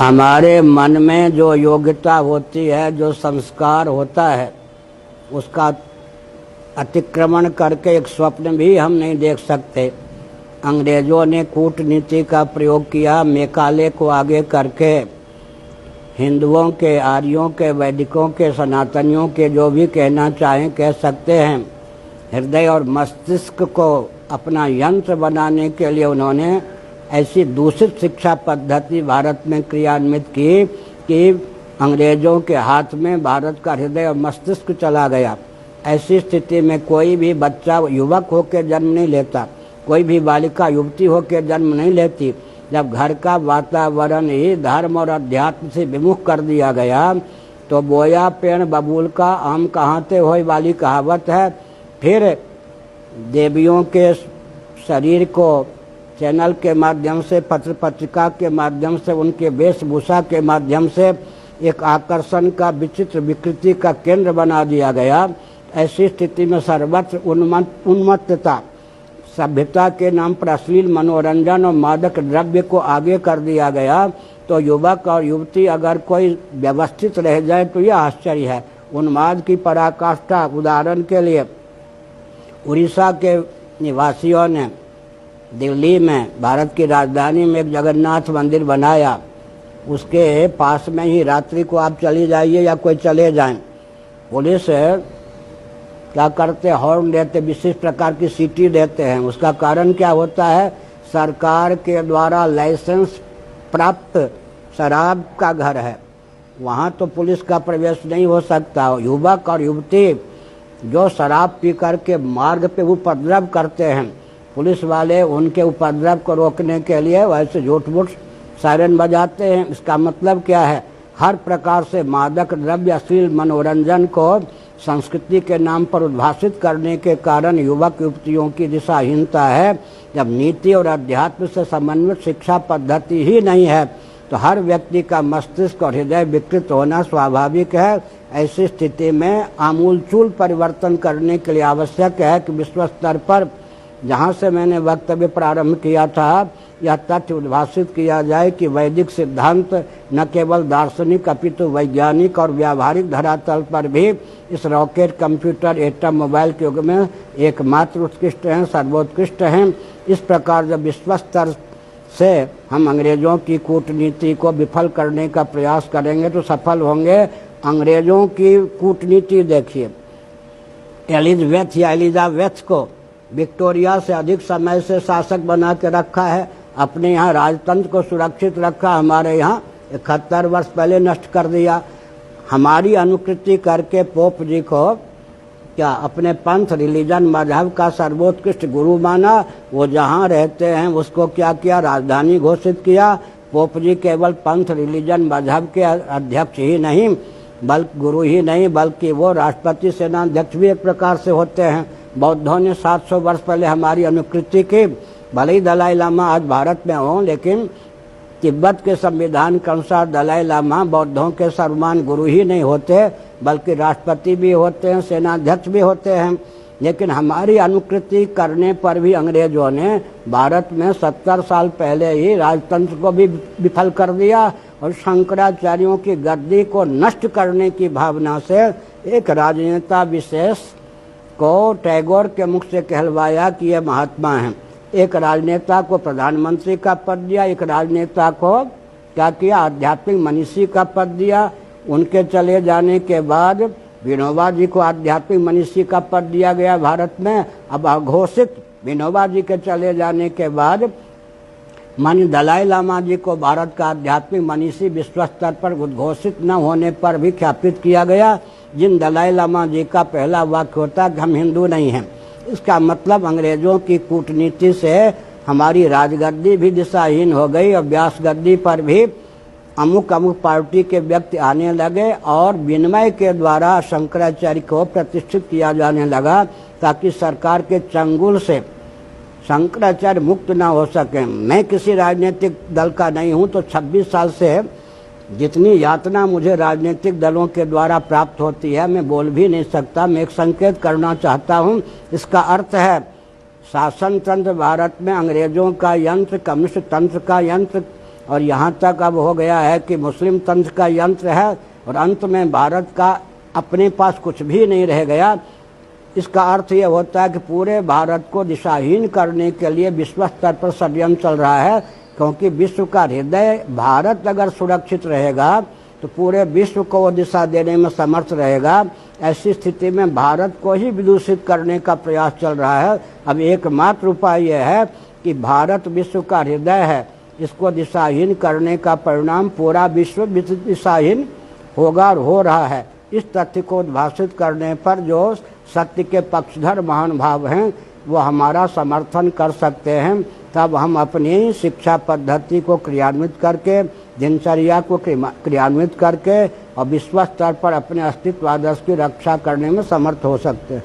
हमारे मन में जो योग्यता होती है, जो संस्कार होता है, उसका अतिक्रमण करके एक स्वप्न भी हम नहीं देख सकते। अंग्रेजों ने कूटनीति का प्रयोग किया, मैकाले को आगे करके हिंदुओं के, आर्यों के, वैदिकों के, सनातनियों के जो भी कहना चाहें कह सकते हैं। हृदय और मस्तिष्क को अपना यंत्र बनाने के लिए उन्होंने ऐसी दूषित शिक्षा पद्धति भारत में क्रियान्वित की कि अंग्रेजों के हाथ में भारत का हृदय और मस्तिष्क चला गया। ऐसी स्थिति में कोई भी बच्चा युवक होकर जन्म नहीं लेता, कोई भी बालिका युवती होकर जन्म नहीं लेती। जब घर का वातावरण ही धर्म और अध्यात्म से विमुख कर दिया गया तो बोया पेड़ बबूल का आम कहाँ ते होय वाली कहावत है। फिर देवियों के शरीर को चैनल के माध्यम से, पत्र पत्रिका के माध्यम से, उनके वेशभूषा के माध्यम से एक आकर्षण का विचित्र विकृति का केंद्र बना दिया गया। ऐसी स्थिति में सर्वत्र उन्मत्तता, सभ्यता के नाम पर अश्लील मनोरंजन और मादक द्रव्य को आगे कर दिया गया। तो युवक और युवती अगर कोई व्यवस्थित रह जाए तो यह आश्चर्य है। उन्माद की पराकाष्ठा, उदाहरण के लिए उड़ीसा के निवासियों ने दिल्ली में, भारत की राजधानी में, एक जगन्नाथ मंदिर बनाया। उसके पास में ही रात्रि को आप चली जाइए या कोई चले जाएं, पुलिस क्या करते, हॉर्न देते, विशेष प्रकार की सीटी देते हैं। उसका कारण क्या होता है? सरकार के द्वारा लाइसेंस प्राप्त शराब का घर है, वहाँ तो पुलिस का प्रवेश नहीं हो सकता। युवक और युवती जो शराब पी करके मार्ग पे उपद्रव करते हैं, पुलिस वाले उनके उपद्रव को रोकने के लिए वैसे झूठ-मूठ सायरन बजाते हैं। इसका मतलब क्या है? हर प्रकार से मादक द्रव्य, अश्लील मनोरंजन को संस्कृति के नाम पर उद्भाषित करने के कारण युवक युवतियों की दिशाहीनता है। जब नीति और अध्यात्म से समन्वित शिक्षा पद्धति ही नहीं है तो हर व्यक्ति का मस्तिष्क और हृदय विकृत होना स्वाभाविक है। ऐसी स्थिति में आमूलचूल परिवर्तन करने के लिए आवश्यक है कि विश्व स्तर पर, जहाँ से मैंने वक्तव्य प्रारंभ किया था, यह तथ्य उद्भाषित किया जाए कि वैदिक सिद्धांत न केवल दार्शनिक अपितु वैज्ञानिक और व्यावहारिक धरातल पर भी इस रॉकेट, कंप्यूटर, एटम, मोबाइल के युग में एकमात्र उत्कृष्ट हैं, सर्वोत्कृष्ट हैं। इस प्रकार जब विश्व स्तर से हम अंग्रेजों की कूटनीति को विफल करने का प्रयास करेंगे तो सफल होंगे। अंग्रेजों की कूटनीति देखिए, एलिजाबेथ या एलिजाबेथ को विक्टोरिया से अधिक समय से शासक बना के रखा है, अपने यहाँ राजतंत्र को सुरक्षित रखा। हमारे यहाँ 71 वर्ष पहले नष्ट कर दिया। हमारी अनुकृति करके पोप जी को क्या अपने पंथ, रिलीजन, मजहब का सर्वोत्कृष्ट गुरु माना। वो जहाँ रहते हैं उसको क्या किया? राजधानी घोषित किया। पोप जी केवल पंथ, रिलीजन, मजहब के अध्यक्ष ही नहीं, बल्कि गुरु ही नहीं, बल्कि वो राष्ट्रपति, सेनाध्यक्ष भी एक प्रकार से होते हैं। बौद्धों ने 700 वर्ष पहले हमारी अनुकृति की। भले ही दलाई लामा आज भारत में हों, लेकिन तिब्बत के संविधान के अनुसार दलाई लामा बौद्धों के सर्वमान गुरु ही नहीं होते, बल्कि राष्ट्रपति भी होते हैं, सेनाध्यक्ष भी होते हैं। लेकिन हमारी अनुकृति करने पर भी अंग्रेजों ने भारत में 70 साल पहले ही राजतंत्र को भी विफल कर दिया और शंकराचार्यों की गद्दी को नष्ट करने की भावना से एक राजनेता विशेष को टैगोर के मुख से कहलवाया कि ये महात्मा हैं। एक राजनेता को प्रधानमंत्री का पद दिया, एक राजनेता को क्या किया? आध्यात्मिक मनीषी का पद दिया। उनके चले जाने के बाद विनोबा जी को आध्यात्मिक मनीषी का पद दिया गया भारत में। अब अघोषित विनोबा जी के चले जाने के बाद माननीय दलाई लामा जी को भारत का आध्यात्मिक मनीषी विश्व स्तर पर उद्घोषित न होने पर भी ख्यापित किया गया। जिन दलाई लामा जी का पहला वाक्य होता कि हम हिंदू नहीं हैं। इसका मतलब अंग्रेजों की कूटनीति से हमारी राजगद्दी भी दिशाहीन हो गई और व्यास गद्दी पर भी अमुक अमुक पार्टी के व्यक्ति आने लगे और विनिमय के द्वारा शंकराचार्य को प्रतिष्ठित किया जाने लगा ताकि सरकार के चंगुल से शंकराचार्य मुक्त ना हो सके। मैं किसी राजनीतिक दल का नहीं हूं, तो 26 साल से जितनी यातना मुझे राजनीतिक दलों के द्वारा प्राप्त होती है मैं बोल भी नहीं सकता। मैं एक संकेत करना चाहता हूं। इसका अर्थ है शासन तंत्र भारत में अंग्रेजों का यंत्र, कम्युनिस्ट तंत्र का यंत्र और यहाँ तक अब हो गया है कि मुस्लिम तंत्र का यंत्र है और अंत में भारत का अपने पास कुछ भी नहीं रह गया। इसका अर्थ ये होता है कि पूरे भारत को दिशाहीन करने के लिए विश्व स्तर पर षड्यंत्र चल रहा है, क्योंकि विश्व का हृदय भारत अगर सुरक्षित रहेगा तो पूरे विश्व को वो दिशा देने में समर्थ रहेगा। ऐसी स्थिति में भारत को ही विदूषित करने का प्रयास चल रहा है। अब एकमात्र उपाय यह है कि भारत विश्व का हृदय है, इसको दिशाहीन करने का परिणाम पूरा विश्व दिशाहीन होगा और हो रहा है। इस तथ्य को उद्भाषित करने पर जो सत्य के पक्षधर महान भाव हैं वो हमारा समर्थन कर सकते हैं। तब हम अपनी शिक्षा पद्धति को क्रियान्वित करके, दिनचर्या को क्रियान्वित करके और विश्व स्तर पर अपने अस्तित्व आदर्श की रक्षा करने में समर्थ हो सकते हैं।